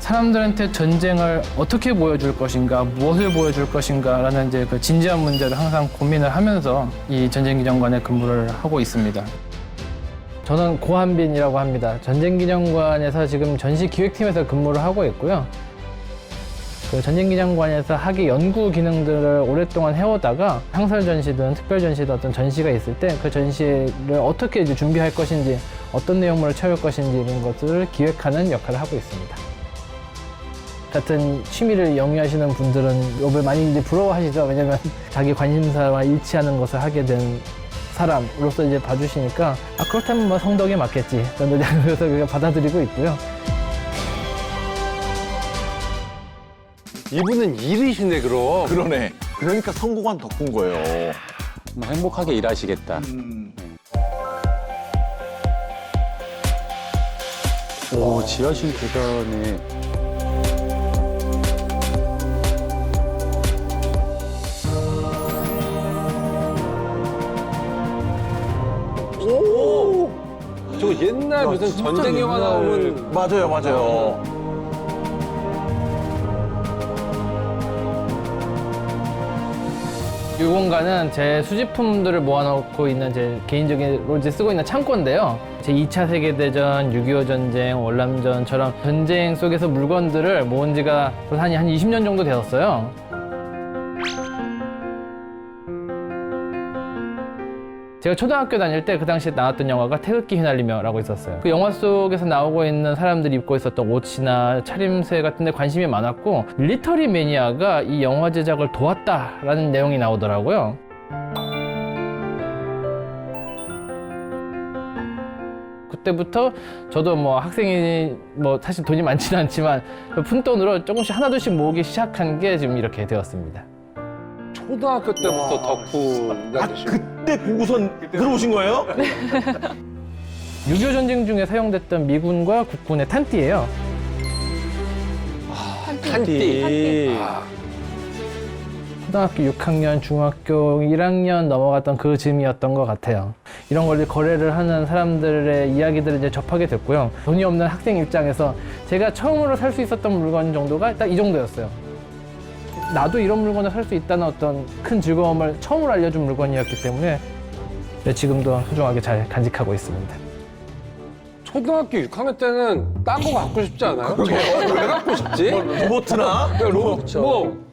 사람들한테 전쟁을 어떻게 보여줄 것인가, 무엇을 보여줄 것인가라는 이제 그 진지한 문제를 항상 고민을 하면서 이 전쟁기념관에 근무를 하고 있습니다. 저는 고한빈이라고 합니다. 전쟁기념관에서 지금 전시기획팀에서 근무를 하고 있고요. 그 전쟁기념관에서 학예 연구 기능들을 오랫동안 해오다가 상설 전시든 특별 전시든 어떤 전시가 있을 때 그 전시를 어떻게 이제 준비할 것인지, 어떤 내용물을 채울 것인지 이런 것들을 기획하는 역할을 하고 있습니다. 같은 취미를 영위하시는 분들은 이걸 많이 이제 부러워하시죠. 왜냐면 자기 관심사와 일치하는 것을 하게 된 사람으로서 이제 봐주시니까 그렇다면 뭐 성덕에 맞겠지. 저는 그래서 그냥 받아들이고 있고요. 이분은 일이시네 그럼. 그러네. 그러니까 성공한 덕후인 거예요. 뭐 행복하게 일하시겠다. 오, 지하실 계단에 저거 옛날 무슨 전쟁 영화 나오는. 맞아요, 맞아요. 이 공간은 제 수집품들을 모아놓고 있는 제 개인적으로 이제 쓰고 있는 창고인데요. 제 2차 세계대전, 6.25 전쟁, 월남전처럼 전쟁 속에서 물건들을 모은 지가 한 20년 정도 되었어요. 제가 초등학교 다닐 때 그 당시에 나왔던 영화가 태극기 휘날리며라고 있었어요. 그 영화 속에서 나오고 있는 사람들이 입고 있었던 옷이나 차림새 같은 데 관심이 많았고 밀리터리 매니아가 이 영화 제작을 도왔다라는 내용이 나오더라고요. 그때부터 저도 뭐 학생이 뭐 사실 돈이 많지는 않지만 그 푼돈으로 조금씩 하나둘씩 모으기 시작한 게 지금 이렇게 되었습니다. 초등학교 때부터 덕후가 되시고. 그때 보고선 들어오신 거예요? 6.25 전쟁 중에 사용됐던 미군과 국군의 탄띠예요. 탄띠. 초등학교 6학년, 중학교 1학년 넘어갔던 그 즈음이었던 것 같아요. 이런 걸 거래를 하는 사람들의 이야기들을 이제 접하게 됐고요. 돈이 없는 학생 입장에서 제가 처음으로 살 수 있었던 물건 정도가 딱 이 정도였어요. 나도 이런 물건을 살 수 있다는 어떤 큰 즐거움을 처음으로 알려준 물건이었기 때문에 지금도 소중하게 잘 간직하고 있습니다. 초등학교 6학년 때는 딴 거 갖고 싶지 않아요? 왜 갖고 싶지? 로보트나? 뭐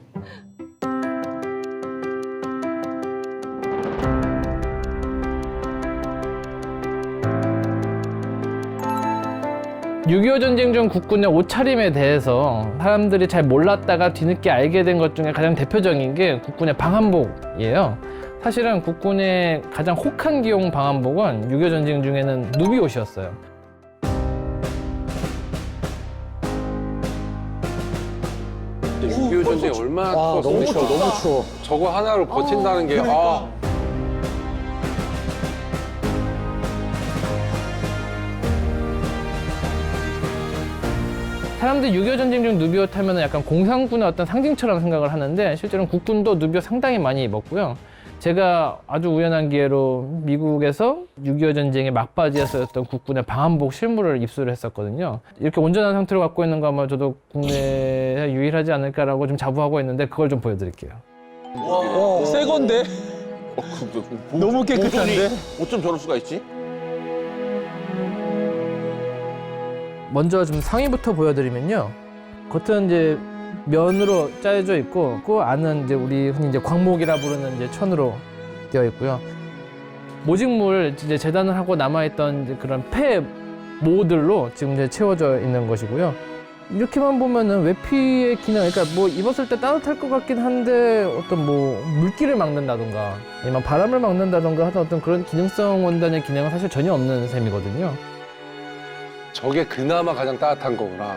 6.25 전쟁 중 국군의 옷차림에 대해서 사람들이 잘 몰랐다가 뒤늦게 알게 된 것 중에 가장 대표적인 게 국군의 방한복이에요. 사실은 국군의 가장 혹한 기용 방한복은 6.25 전쟁 중에는 누비 옷이었어요. 육.25 전쟁이 얼마나 추웠어. 너무 추워, 너무 추워. 저거 하나로 버틴다는 게 사람들이 6.25 전쟁 중 누비옷 하면 약간 공산군의 어떤 상징처럼 생각을 하는데 실제로는 국군도 누비옷 상당히 많이 입었고요. 제가 아주 우연한 기회로 미국에서 6.25 전쟁의 막바지에 쓰였던 국군의 방한복 실물을 입수를 했었거든요. 이렇게 온전한 상태로 갖고 있는 거 아마 저도 국내에 유일하지 않을까라고 좀 자부하고 있는데 그걸 좀 보여드릴게요. 새 건데? 너무 깨끗한데? 어쩜 저럴 수가 있지? 먼저 좀 상의부터 보여드리면요. 겉은 이제 면으로 짜여져 있고 그 안은 이제 우리 흔히 이제 광목이라 부르는 이제 천으로 되어 있고요. 모직물 이제 재단을 하고 남아있던 이제 그런 폐 모들로 지금 이제 채워져 있는 것이고요. 이렇게만 보면은 외피의 기능, 그러니까 뭐 입었을 때 따뜻할 것 같긴 한데 어떤 뭐 물기를 막는다던가 아니면 바람을 막는다던가 하는 어떤 그런 기능성 원단의 기능은 사실 전혀 없는 셈이거든요. 저게 그나마 가장 따뜻한 거구나.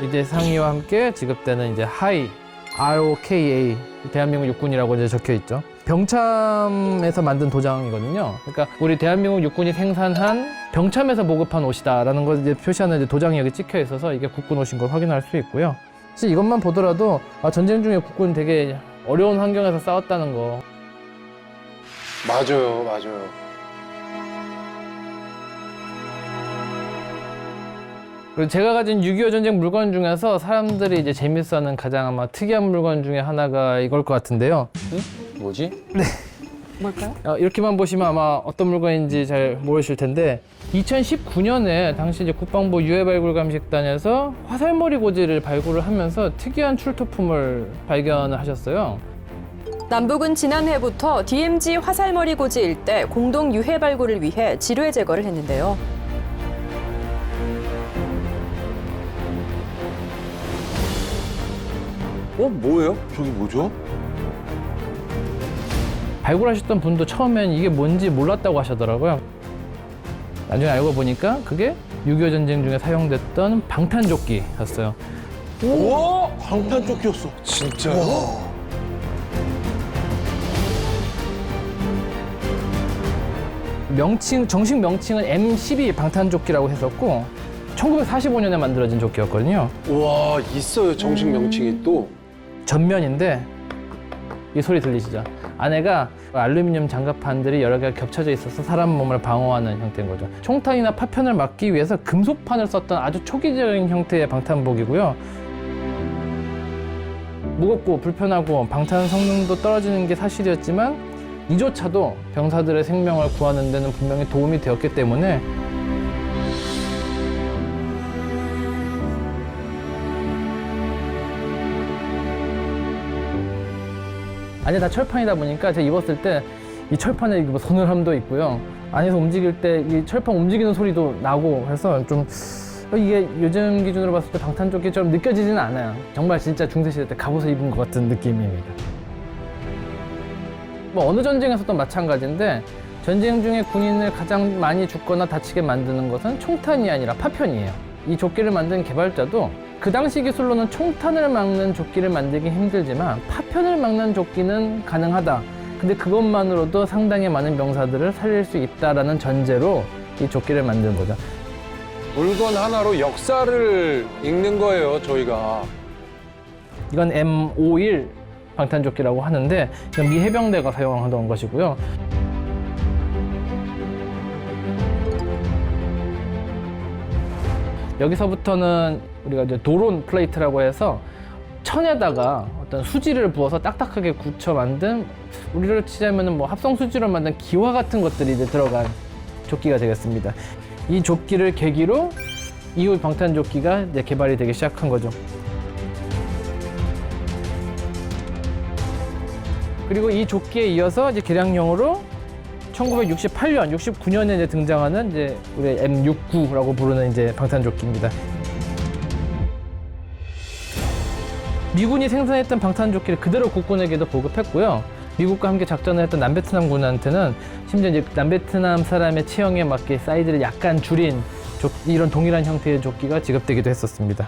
이제 상의와 함께 지급되는 이제 하이, ROKA, 대한민국 육군이라고 이제 적혀 있죠. 병참에서 만든 도장이거든요. 그러니까 우리 대한민국 육군이 생산한 병참에서 보급한 옷이다라는 걸 이제 표시하는 이제 도장이 여기 찍혀 있어서 이게 국군 옷인 걸 확인할 수 있고요. 사실 이것만 보더라도 전쟁 중에 국군은 되게 어려운 환경에서 싸웠다는 거. 맞아요. 그리고 제가 가진 6.25 전쟁 물건 중에서 사람들이 이제 재밌어하는 가장 아마 특이한 물건 중에 하나가 이걸 것 같은데요. 뭐지? 뭘까요? 이렇게만 보시면 아마 어떤 물건인지 잘 모르실 텐데 2019년에 당시 이제 국방부 유해발굴감식단에서 화살머리 고지를 발굴을 하면서 특이한 출토품을 발견을 하셨어요. 남북은 지난해부터 DMZ 화살머리 고지 일대 공동 유해 발굴을 위해 지뢰 제거를 했는데요. 뭐예요? 저기 뭐죠? 발굴하셨던 분도 처음엔 이게 뭔지 몰랐다고 하시더라고요. 나중에 알고 보니까 그게 6.25 전쟁 중에 사용됐던 방탄조끼였어요. 우와! 방탄조끼였어. 진짜요? 정식 명칭은 M12 방탄조끼라고 했었고 1945년에 만들어진 조끼였거든요. 와, 있어요. 정식 명칭이 또. 전면인데 이 소리 들리시죠? 안에가 알루미늄 장갑판들이 여러 개가 겹쳐져 있어서 사람 몸을 방어하는 형태인 거죠. 총탄이나 파편을 막기 위해서 금속판을 썼던 아주 초기적인 형태의 방탄복이고요. 무겁고 불편하고 방탄 성능도 떨어지는 게 사실이었지만 이조차도 병사들의 생명을 구하는 데는 분명히 도움이 되었기 때문에 안에 다 철판이다 보니까 제가 입었을 때 이 철판에 뭐 서늘함도 있고요. 안에서 움직일 때 이 철판 움직이는 소리도 나고 해서 좀 이게 요즘 기준으로 봤을 때 방탄조끼처럼 느껴지지는 않아요. 정말 진짜 중세시대 때 갑옷을 입은 것 같은 느낌입니다. 뭐 어느 전쟁에서도 마찬가지인데 전쟁 중에 군인을 가장 많이 죽거나 다치게 만드는 것은 총탄이 아니라 파편이에요. 이 조끼를 만든 개발자도 그 당시 기술로는 총탄을 막는 조끼를 만들기 힘들지만 파편을 막는 조끼는 가능하다. 근데 그것만으로도 상당히 많은 병사들을 살릴 수 있다라는 전제로 이 조끼를 만든 거죠. 물건 하나로 역사를 읽는 거예요, 저희가. 이건 M51 방탄조끼라고 하는데 이건 미 해병대가 사용하던 것이고요. 여기서부터는 우리가 이제 도론 플레이트라고 해서 천에다가 어떤 수지를 부어서 딱딱하게 굳혀 만든, 우리로 치자면은 뭐 합성 수지로 만든 기화 같은 것들이 이제 들어간 조끼가 되겠습니다. 이 조끼를 계기로 이후 방탄조끼가 이제 개발이 되기 시작한 거죠. 그리고 이 조끼에 이어서 이제 개량형으로 1968년, 69년에 이제 등장하는 이제 우리 M69라고 부르는 이제 방탄조끼입니다. 미군이 생산했던 방탄조끼를 그대로 국군에게도 보급했고요. 미국과 함께 작전을 했던 남베트남 군한테는 심지어 이제 남베트남 사람의 체형에 맞게 사이즈를 약간 줄인 이런 동일한 형태의 조끼가 지급되기도 했었습니다.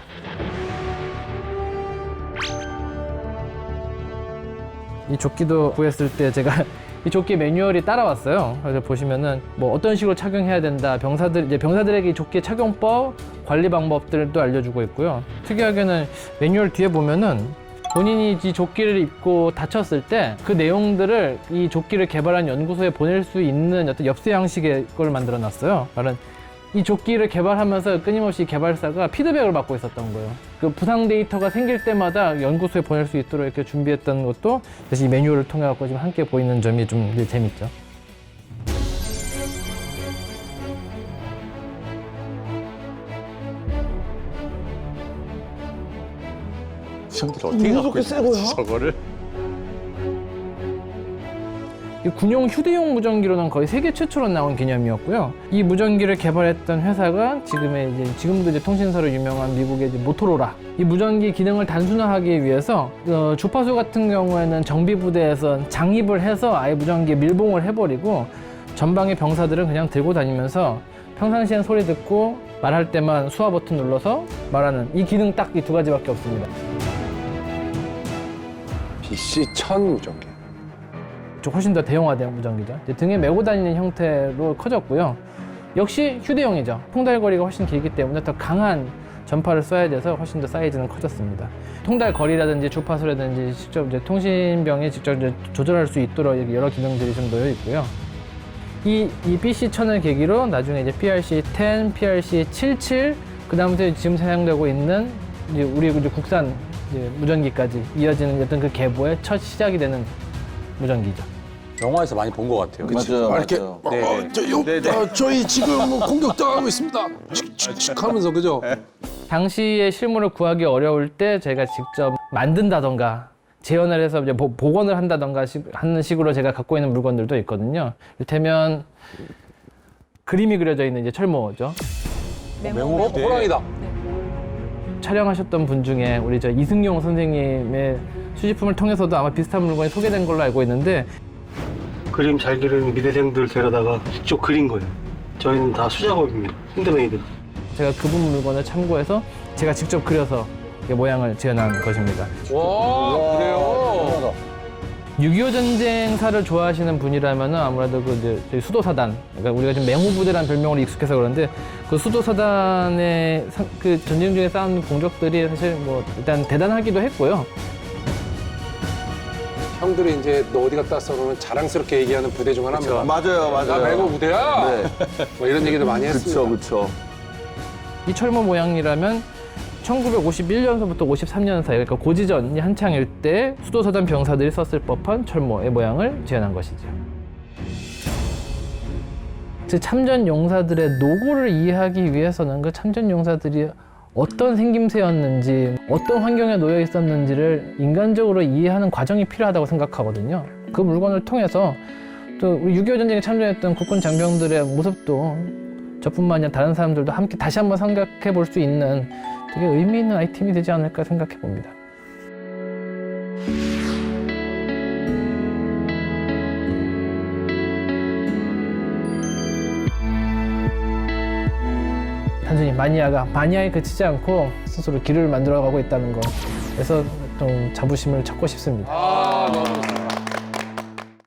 이 조끼도 구했을 때 제가 이 조끼 매뉴얼이 따라왔어요. 그래서 보시면은 뭐 어떤 식으로 착용해야 된다, 병사들에게 이 조끼 착용법, 관리 방법들도 알려주고 있고요. 특이하게는 매뉴얼 뒤에 보면은 본인이 이 조끼를 입고 다쳤을 때 그 내용들을 이 조끼를 개발한 연구소에 보낼 수 있는 어떤 엽서 양식의 걸 만들어 놨어요. 말은 이 조끼를 개발하면서 끊임없이 개발사가 피드백을 받고 있었던 거예요. 그 부상 데이터가 생길 때마다 연구소에 보낼 수 있도록 이렇게 준비했던 것도 다시 이 매뉴얼을 통해 갖고 지금 함께 보이는 점이 좀 재밌죠. 형들 어떻게 갖고 새 거야? 저거를? 이 군용 휴대용 무전기로는 거의 세계 최초로 나온 개념이었고요. 이 무전기를 개발했던 회사가 지금도 이제 통신사로 유명한 미국의 이제 모토로라. 이 무전기 기능을 단순화하기 위해서 주파수 같은 경우에는 정비부대에서 장입을 해서 아예 무전기에 밀봉을 해버리고 전방의 병사들은 그냥 들고 다니면서 평상시엔 소리 듣고 말할 때만 수화 버튼 눌러서 말하는 이 기능 딱 이 두 가지밖에 없습니다. BC-1000 무전기. 훨씬 더 대형화된 무전기죠. 이제 등에 메고 다니는 형태로 커졌고요. 역시 휴대용이죠. 통달거리가 훨씬 길기 때문에 더 강한 전파를 써야 돼서 훨씬 더 사이즈는 커졌습니다. 통달거리라든지 주파수라든지 직접 이제 통신병에 직접 이제 조절할 수 있도록 여러 기능들이 좀 놓여 있고요. 이 BC-1000을 계기로 나중에 이제 PRC-10, PRC-77, 그다음부터 지금 사용되고 있는 이제 우리 이제 국산 이제 무전기까지 이어지는 어떤 그 계보의 첫 시작이 되는 무전기죠. 영화에서 많이 본 것 같아요. 맞아요. 이렇게 맞아요. 저희 지금 뭐 공격당하고 있습니다. 칙칙칙 하면서 그죠? 당시에 실물을 구하기 어려울 때 제가 직접 만든다던가 재현을 해서 이제 복원을 한다던가 하는 식으로 제가 갖고 있는 물건들도 있거든요. 이를테면 그림이 그려져 있는 이제 철모죠. 호랑이다. 촬영하셨던 분 중에 우리 저 이승용 선생님의 수집품을 통해서도 아마 비슷한 물건이 소개된 걸로 알고 있는데 그림 잘 그리는 미대생들 데려다가 직접 그린 거예요. 저희는 다 수작업입니다. 핸드메이드. 제가 그분 물건을 참고해서 제가 직접 그려서 이 모양을 지어낸 것입니다. 와, 그래요? 6.25 전쟁사를 좋아하시는 분이라면 아무래도 그 이제 저희 수도사단, 그러니까 우리가 지금 맹호부대라는 별명으로 익숙해서 그런데 그 수도사단의 그 전쟁 중에 쌓은 공적들이 사실 뭐 일단 대단하기도 했고요. 형들이 이제 너 어디 갔다 왔어 그러면 자랑스럽게 얘기하는 부대 중 하나입니다. 맞아요, 맞아요. 나 맹호 부대야. 네. 뭐 이런 얘기도 많이 했습니다. 그렇죠. 이 철모 모양이라면 1951년서부터 53년 사이, 그러니까 고지전이 한창일 때 수도사단 병사들이 썼을 법한 철모의 모양을 지어낸 것이죠. 즉 참전 용사들의 노고를 이해하기 위해서는 그 참전 용사들이 어떤 생김새였는지, 어떤 환경에 놓여 있었는지를 인간적으로 이해하는 과정이 필요하다고 생각하거든요. 그 물건을 통해서 또 우리 6.25 전쟁에 참전했던 국군 장병들의 모습도 저뿐만 아니라 다른 사람들도 함께 다시 한번 생각해 볼 수 있는 되게 의미 있는 아이템이 되지 않을까 생각해 봅니다. 단순히 마니아에 그치지 않고 스스로 길을 만들어가고 있다는 거. 그래서 좀 자부심을 찾고 싶습니다. 아,